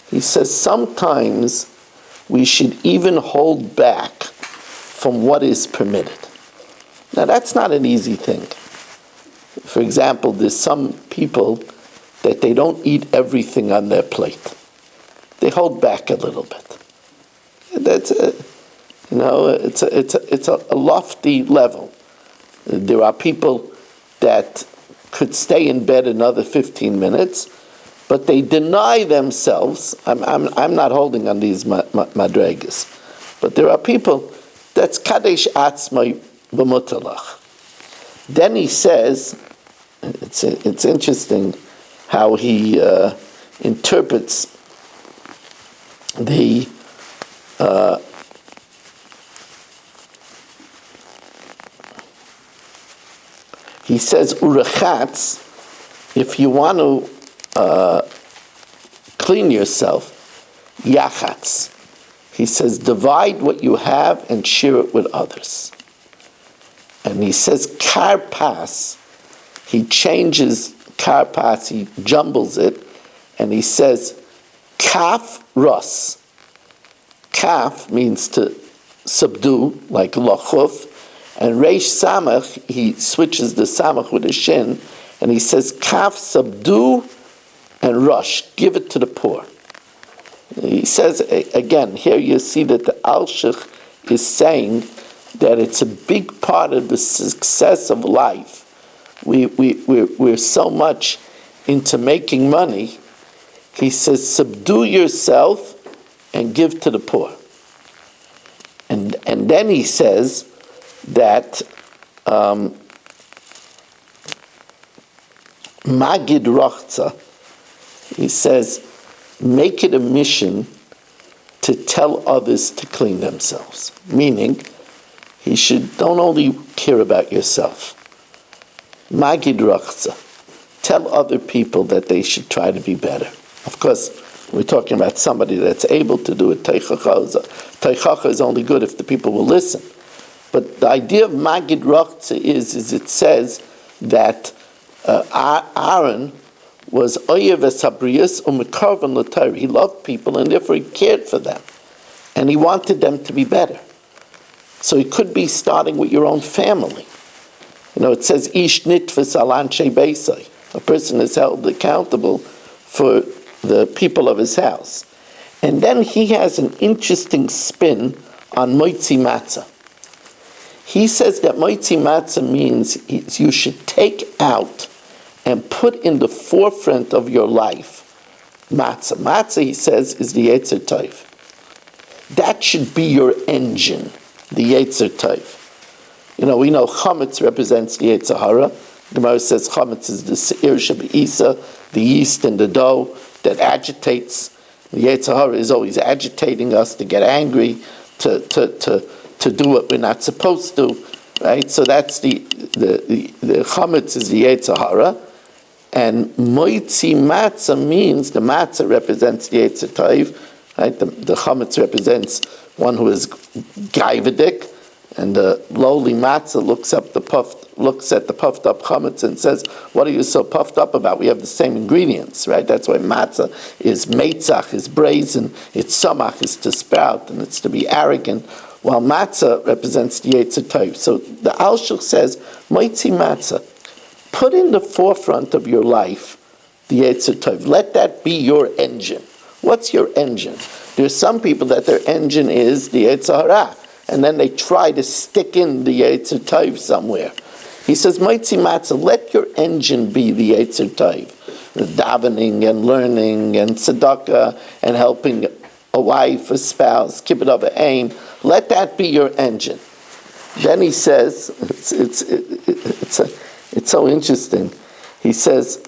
[SPEAKER 1] He says sometimes we should even hold back from what is permitted. Now that's not an easy thing. For example, there's some people that they don't eat everything on their plate. They hold back a little bit. That's it's a lofty level. There are people that could stay in bed another 15 minutes, but they deny themselves. I'm not holding on these madregas, but there are people that's kadesh atzmai b'mutar lach. Then he says, it's interesting how he interprets the he says urachatz, if you want to clean yourself, yachatz. He says divide what you have and share it with others. And he says karpas, he changes karpas, he jumbles it, and he says kaf ros. Kaf means to subdue, like lachuf, and reish samach, he switches the samach with a shin, and he says kaf subdue and rush, give it to the poor. He says, again, here you see that the Alshich is saying that it's a big part of the success of life. We're so much into making money. He says, subdue yourself and give to the poor. And then he says that Magid Rochza, he says, make it a mission to tell others to clean themselves. Meaning, don't only care about yourself. Magid Rochza, tell other people that they should try to be better. Of course, we're talking about somebody that's able to do it. Teichacha is only good if the people will listen. But the idea of Magid Rochza is it says that Aaron was oyev esabrius umekarvan l'Torah. He loved people and therefore he cared for them. And he wanted them to be better. So it could be starting with your own family. It says, ish nitfus al anshe beisai. A person is held accountable for the people of his house. And then he has an interesting spin on moitzi matzah. He says that moitzi matzah means you should take out and put in the forefront of your life matzah. Matzah, he says, is the Yetzer Tov. That should be your engine, the Yetzer Tov. We know chametz represents the Yetzer Hara. The Gemara says chametz is the seir shebeisa, the yeast in the dough that agitates. The Yetzer Hara is always agitating us to get angry, to do what we're not supposed to, right? So that's the chametz is the Yetzer Hara. And moitzi matzah means the matzah represents the Yetzer Tov, right? The chametz represents one who is gaivadik, and the lowly matzah looks at the puffed up chametz and says, "What are you so puffed up about? We have the same ingredients, right?" That's why matzah is meitzach, is brazen, its samach is to sprout, and it's to be arrogant, while matzah represents the Yetzer Tov. So the Alshich says, moitzi matzah. Put in the forefront of your life the Yetzer Tov. Let that be your engine. What's your engine? There's some people that their engine is the Yetzer Hara, and then they try to stick in the Yetzer Tov somewhere. He says, Moitzi Matzah, let your engine be the Yetzer Tov. The davening and learning and tzedakah and helping a wife, a spouse, kibbut av aim. Let that be your engine. Then he says, it's so interesting. He says,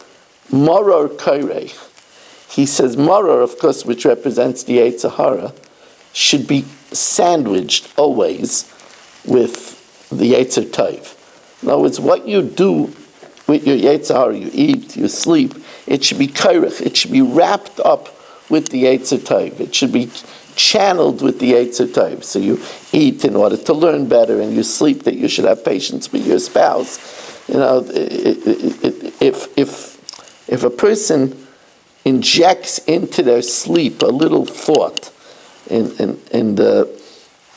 [SPEAKER 1] Moror Kairei. He says, Moror, of course, which represents the Yetzer Hara, should be sandwiched always with the Yetzer Tov. In other words, what you do with your Yetzer Hara, you eat, you sleep, it should be kairich, it should be wrapped up with the Yetzer Tov. It should be channeled with the Yetzer Tov. So you eat in order to learn better, and you sleep that you should have patience with your spouse. You know, if a person injects into their sleep a little thought,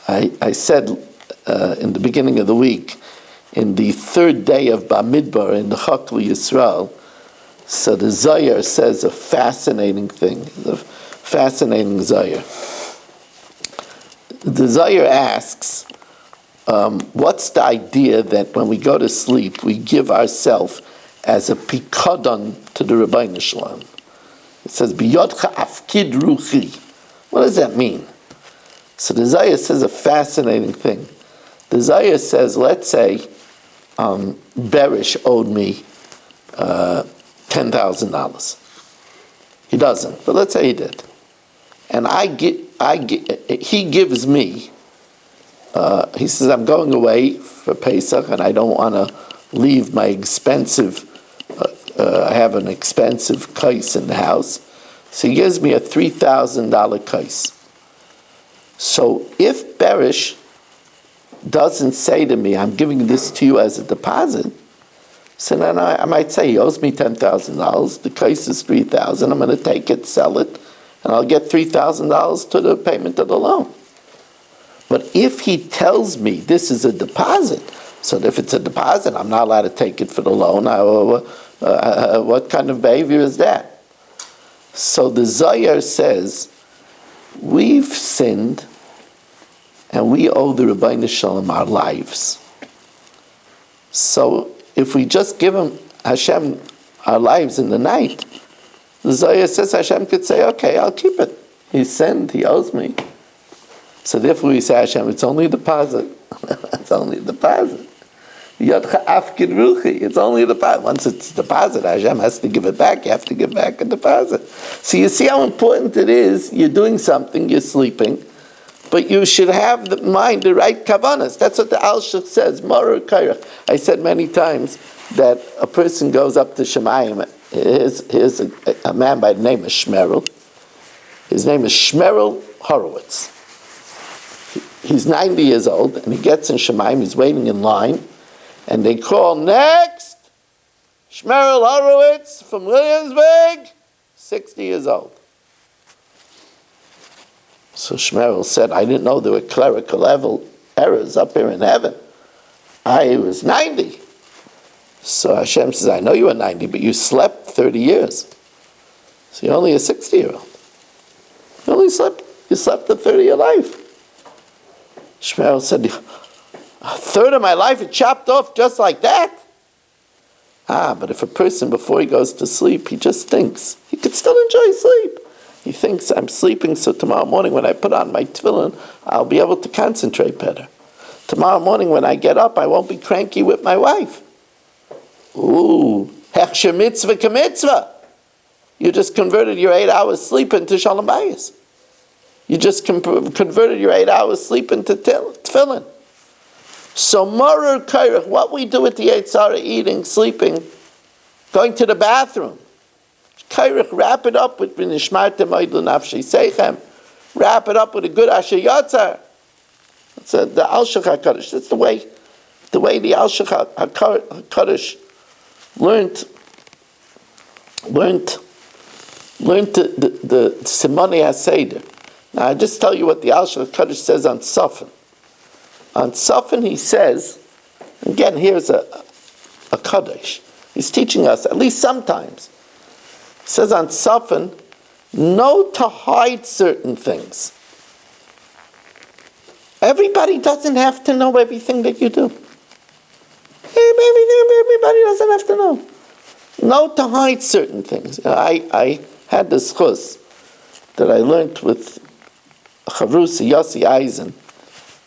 [SPEAKER 1] I said in the beginning of the week, in the third day of Bamidbar in the Chakli Yisrael, so the Zohar says a fascinating thing, the fascinating Zohar. The Zohar asks, what's the idea that when we go to sleep, we give ourselves as a pikadon to the Rebbeinu Shalom? It says, B'yodcha afkid ruchi. What does that mean? So the Zohar says a fascinating thing. The Zohar says, let's say, Berish owed me $10,000. He doesn't, but let's say he did. And he gives me, he says, I'm going away for Pesach and I don't want to leave my expensive, I have an expensive kais in the house. So he gives me a $3,000 kais. So if Berish doesn't say to me, I'm giving this to you as a deposit, so then I might say, he owes me $10,000, the case is $3,000, I'm going to take it, sell it, and I'll get $3,000 to the payment of the loan. But if he tells me this is a deposit, so if it's a deposit, I'm not allowed to take it for the loan, what kind of behavior is that? So the Zohar says, we've sinned, and we owe the Rebbeinu Shalom our lives. So if we just give him, Hashem, our lives in the night, the Zohar says Hashem could say, okay, I'll keep it. He sinned, he owes me. So therefore we say, Hashem, it's only a deposit. It's only a deposit. Yodcha afkid ruchi. It's only a deposit. Once it's a deposit, Hashem has to give it back. You have to give back a deposit. So you see how important it is. You're doing something, you're sleeping, but you should have the mind, the right kavanas. That's what the Alshich says, Moror Kairach. I said many times that a person goes up to Shemayim. Here's a man by the name of Shmerel. His name is Shmerel Horowitz. He's 90 years old, and he gets in Shemayim, he's waiting in line, and they call, next, Shmerel Horowitz from Williamsburg, 60 years old. So Shmerel said, I didn't know there were clerical level errors up here in heaven. I was 90. So Hashem says, I know you were 90, but you slept 30 years. So you're only a 60-year-old. You slept a third of your life. Shmerel said, a third of my life is chopped off just like that? But if a person, before he goes to sleep, he just thinks, he could still enjoy sleep. He thinks, I'm sleeping, so tomorrow morning when I put on my tefillin, I'll be able to concentrate better. Tomorrow morning when I get up, I won't be cranky with my wife. Ooh, hechsher mitzvah k'mitzvah. You just converted your 8 hours sleep into shalom bayis. You just converted your 8 hours sleep into tefillin. So moror kairach, what we do with the Yetzer Hara, eating, sleeping, going to the bathroom, kairach, wrap it up with v'nishmartem oidlu nafshei seichem, wrap it up with a good asher yatzar. That's the Alshich HaKadosh. That's the way the Alshich HaKadosh learned the Simonei HaSeder. Now I just tell you what the Alshich HaKadosh says on Sofan. On Sofan he says, again here's a Kadosh. He's teaching us, at least sometimes. He says on Sofan Know to hide certain things. Everybody doesn't have to know everything that you do. Everybody doesn't have to know. Know to hide certain things. I had this chus that I learned with Chavrusi Yossi Eisen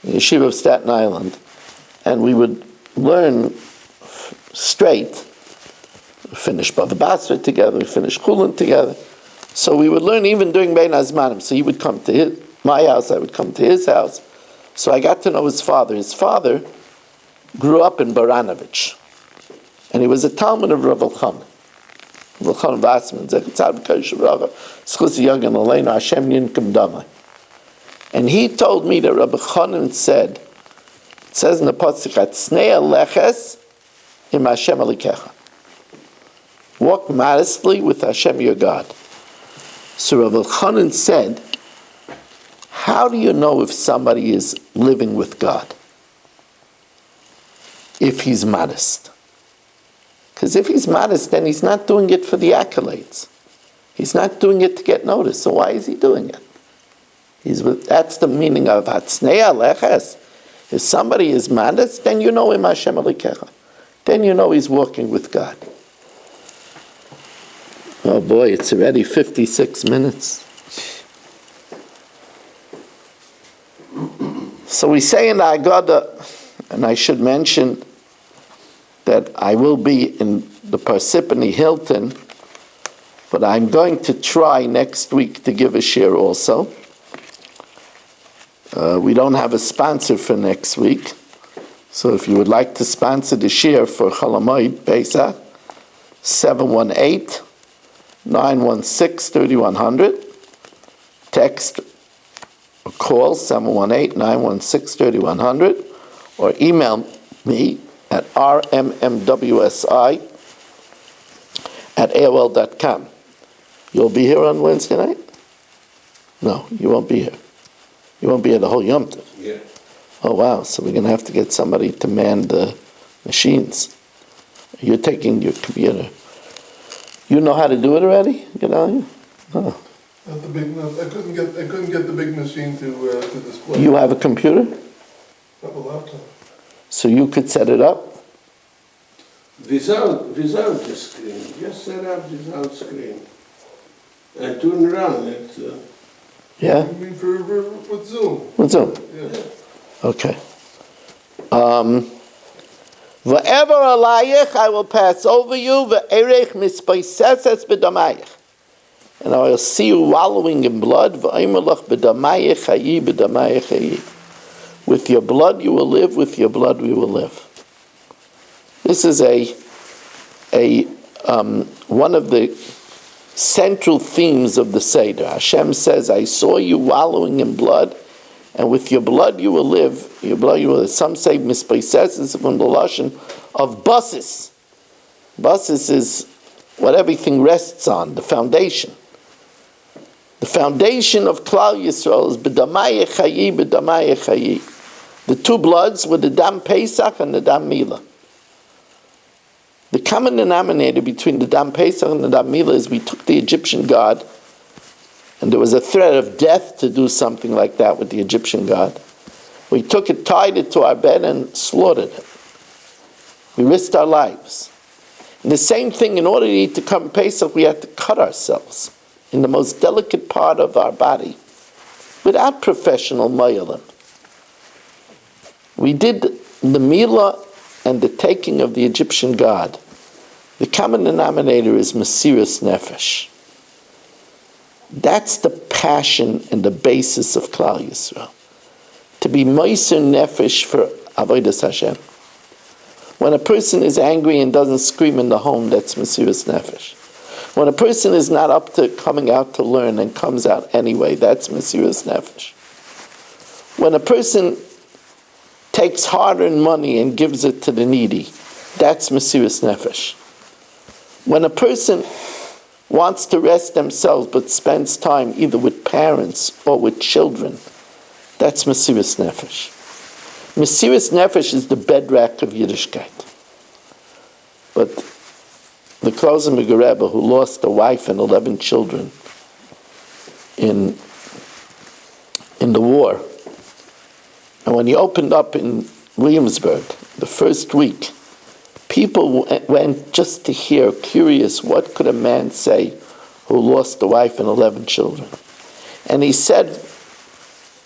[SPEAKER 1] in the Yeshiva of Staten Island, and we would learn straight. We finished Bava Basra together, we finished Chulin together. So we would learn even during Bein Hazmanim. So he would come to my house, I would come to his house. So I got to know his father. His father grew up in Baranovich, and he was a Talmud of Rav Elchanan. Rav Elchanan Vassman, Zechatzad B'Kodesh Rav, Schus Yogan Aleinu Hashem Yinkum Damai. And he told me that Rav Elchanan said, it says in the Pasuk, Atznei Aleches im Hashem Alikecha. Walk modestly with Hashem your God. So Rav Elchanan said, how do you know if somebody is living with God? If he's modest. Because if he's modest, then he's not doing it for the accolades. He's not doing it to get noticed. So why is he doing it? That's the meaning of Hatznei Aleches. If somebody is modest, then you know him Hashem Alikecha. Then you know he's walking with God. Oh boy, it's already 56 minutes. So we say in the Haggadah, and I should mention that I will be in the Parsippany Hilton, but I'm going to try next week to give a share also. We don't have a sponsor for next week, so if you would like to sponsor the share for Chalamoid Pesach, 718-916-3100, text or call 718-916-3100, or email me at rmmwsi@aol.com. You'll be here on Wednesday night? No, you won't be here. You won't be here the whole Yom Tov.
[SPEAKER 2] Yeah.
[SPEAKER 1] Oh wow, so we're going to have to get somebody to man the machines. You're taking your computer. You know how to do it already? Oh.
[SPEAKER 3] Not the big. I couldn't get the big machine to display.
[SPEAKER 1] You have a computer?
[SPEAKER 3] I have a laptop.
[SPEAKER 1] So you could set it up?
[SPEAKER 2] Without the screen. Just set up without screen. And turn around it.
[SPEAKER 1] Yeah?
[SPEAKER 3] I mean with Zoom.
[SPEAKER 1] With Zoom?
[SPEAKER 3] Yeah.
[SPEAKER 1] Okay. Whatever alayich, I will pass over you. Ve'erech mispaiseses b'damayich. And I will see you wallowing in blood. Ve'emelach b'damayich hayi b'damayich hayi. With your blood you will live, with your blood we will live. This is one of the central themes of the Seder. Hashem says, I saw you wallowing in blood, and with your blood you will live. Your blood you will live. Some say mispaises is from the lashon of basis. Basis is what everything rests on, the foundation. The foundation of Klal Yisrael is b'damayich hayi, b'damayich hayi. The two bloods were the Dam Pesach and the Dam Milah. The common denominator between the Dam Pesach and the Dam Milah is we took the Egyptian god, and there was a threat of death to do something like that with the Egyptian god. We took it, tied it to our bed, and slaughtered it. We risked our lives. And the same thing, in order to eat the Korban Pesach, we had to cut ourselves in the most delicate part of our body without professional mayalim. We did the Milah and the taking of the Egyptian god. The common denominator is Mesiras Nefesh. That's the passion and the basis of Klal Yisrael. To be Meiser Nefesh for Avodas Hashem. When a person is angry and doesn't scream in the home, that's Mesiras Nefesh. When a person is not up to coming out to learn and comes out anyway, that's Mesiras Nefesh. When a person takes hard-earned money and gives it to the needy, that's Mesiras Nefesh. When a person wants to rest themselves but spends time either with parents or with children, that's Mesiras Nefesh. Mesiras Nefesh is the bedrock of Yiddishkeit. But the Klausenberger Rebbe, who lost a wife and 11 children, in the war. And when he opened up in Williamsburg, the first week, people went just to hear, curious, what could a man say who lost a wife and 11 children? And he said,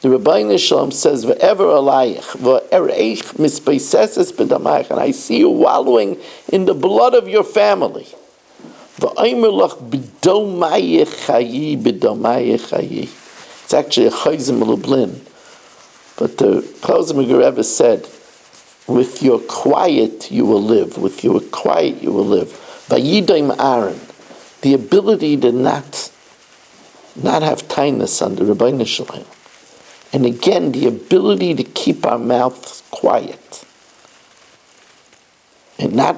[SPEAKER 1] the Rebbeinu Shalom says, "Ve'ever alayich, ve'ereich mispeiseses b'damayich," and I see you wallowing in the blood of your family. Ve'omer lach b'domayich chayi, b'domayich chayi. It's actually a chayzim lublin. But the Klozim Rebbe said, with your quiet you will live. With your quiet you will live. Vayidaim Aaron, the ability to not have kindness under Rebbeinu Shalom. And again, the ability to keep our mouths quiet and not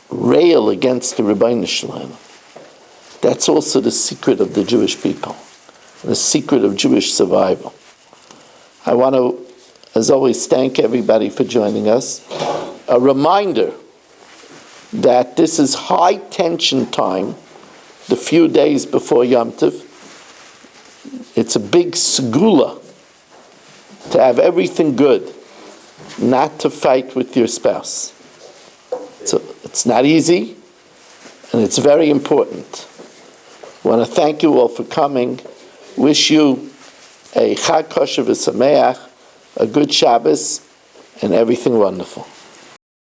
[SPEAKER 1] rail against the Rebbeinu Shalom. That's also the secret of the Jewish people, the secret of Jewish survival. I want to, as always, thank everybody for joining us. A reminder that this is high tension time, the few days before Yom Tov. It's a big segula to have everything good, not to fight with your spouse. So it's not easy, and it's very important. I want to thank you all for coming. Wish you a Chag Kosher v'Sameach, a good Shabbos, and everything wonderful.